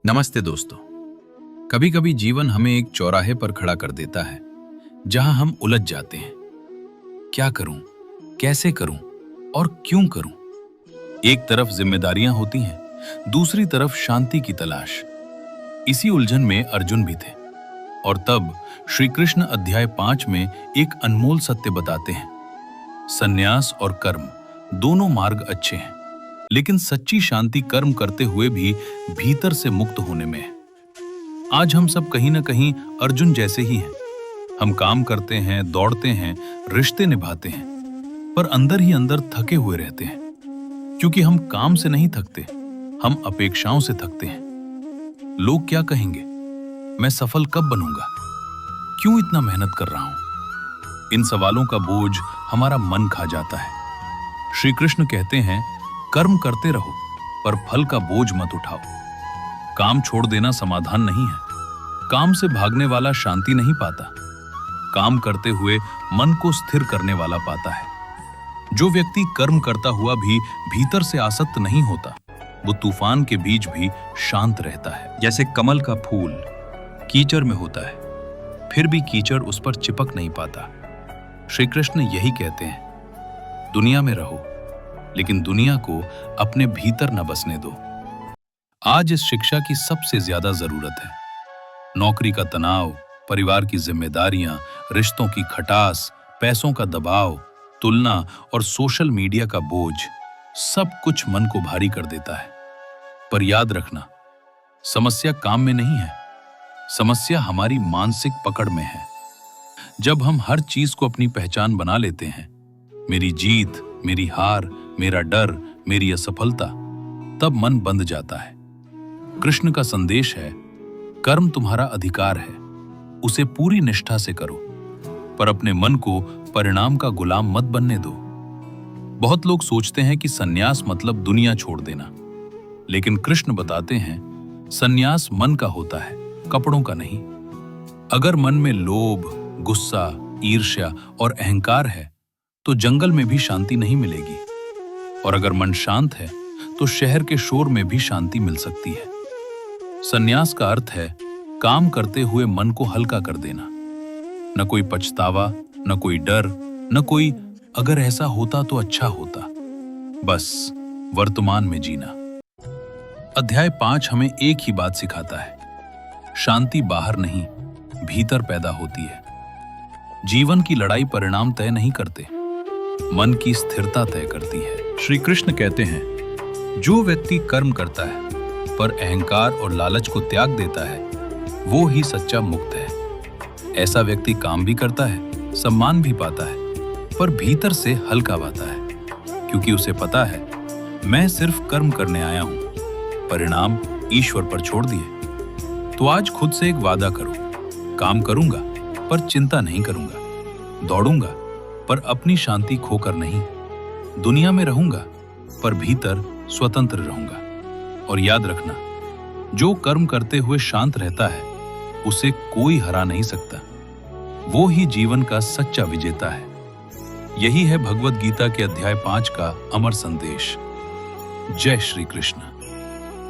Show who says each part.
Speaker 1: नमस्ते दोस्तों। कभी कभी जीवन हमें एक चौराहे पर खड़ा कर देता है जहां हम उलझ जाते हैं। क्या करूं, कैसे करूं और क्यों करूं? एक तरफ जिम्मेदारियां होती हैं, दूसरी तरफ शांति की तलाश। इसी उलझन में अर्जुन भी थे। और तब श्री कृष्ण अध्याय 5 में एक अनमोल सत्य बताते हैं। संन्यास और कर्म दोनों मार्ग अच्छे हैं, लेकिन सच्ची शांति कर्म करते हुए भी भीतर से मुक्त होने में है। आज हम सब कहीं ना कहीं अर्जुन जैसे ही हैं। हम काम करते हैं, दौड़ते हैं, रिश्ते निभाते हैं, पर अंदर ही अंदर थके हुए रहते हैं। क्योंकि हम काम से नहीं थकते, हम अपेक्षाओं से थकते हैं। लोग क्या कहेंगे? मैं सफल कब बनूंगा? क्यों इतना मेहनत कर रहा हूं? इन सवालों का बोझ हमारा मन खा जाता है। श्री कृष्ण कहते हैं, कर्म करते रहो पर फल का बोझ मत उठाओ। काम छोड़ देना समाधान नहीं है। काम से भागने वाला शांति नहीं पाता। काम करते हुए मन को स्थिर करने वाला पाता है। जो व्यक्ति कर्म करता हुआ भी भीतर से आसक्त नहीं होता, वो तूफान के बीच भी शांत रहता है। जैसे कमल का फूल कीचड़ में होता है, फिर भी कीचड़ उस पर चिपक नहीं पाता। श्री कृष्ण यही कहते हैं, दुनिया में रहो लेकिन दुनिया को अपने भीतर न बसने दो। आज इस शिक्षा की सबसे ज्यादा जरूरत है। नौकरी का तनाव, परिवार की जिम्मेदारियां, रिश्तों की खटास, पैसों का दबाव, तुलना और सोशल मीडिया का बोझ, सब कुछ मन को भारी कर देता है। पर याद रखना, समस्या काम में नहीं है, समस्या हमारी मानसिक पकड़ में है। जब हम हर चीज को अपनी पहचान बना लेते हैं, मेरी जीत, मेरी हार, मेरा डर, मेरी असफलता, तब मन बंध जाता है। कृष्ण का संदेश है, कर्म तुम्हारा अधिकार है, उसे पूरी निष्ठा से करो, पर अपने मन को परिणाम का गुलाम मत बनने दो। बहुत लोग सोचते हैं कि सन्यास मतलब दुनिया छोड़ देना, लेकिन कृष्ण बताते हैं, सन्यास मन का होता है, कपड़ों का नहीं। अगर मन में लोभ, गुस्सा, ईर्ष्या और अहंकार है तो जंगल में भी शांति नहीं मिलेगी। और अगर मन शांत है तो शहर के शोर में भी शांति मिल सकती है। सन्यास का अर्थ है काम करते हुए मन को हल्का कर देना। न कोई पछतावा, न कोई डर, न कोई अगर ऐसा होता तो अच्छा होता। बस वर्तमान में जीना। अध्याय 5 हमें एक ही बात सिखाता है, शांति बाहर नहीं, भीतर पैदा होती है। जीवन की लड़ाई परिणाम तय नहीं करते, मन की स्थिरता तय करती है। श्री कृष्ण कहते हैं, जो व्यक्ति कर्म करता है पर अहंकार और लालच को त्याग देता है, वो ही सच्चा मुक्त है। ऐसा व्यक्ति काम भी करता है, सम्मान भी पाता है, पर भीतर से हल्का पाता है, क्योंकि उसे पता है, मैं सिर्फ कर्म करने आया हूं, परिणाम ईश्वर पर छोड़ दिए। तो आज खुद से एक वादा करो, काम करूंगा पर चिंता नहीं करूंगा, दौड़ूंगा पर अपनी शांति खोकर नहीं, दुनिया में रहूंगा पर भीतर स्वतंत्र रहूंगा। और याद रखना, जो कर्म करते हुए शांत रहता है, उसे कोई हरा नहीं सकता। वो ही जीवन का सच्चा विजेता है। यही है भगवद गीता के अध्याय 5 का अमर संदेश। जय श्री कृष्ण।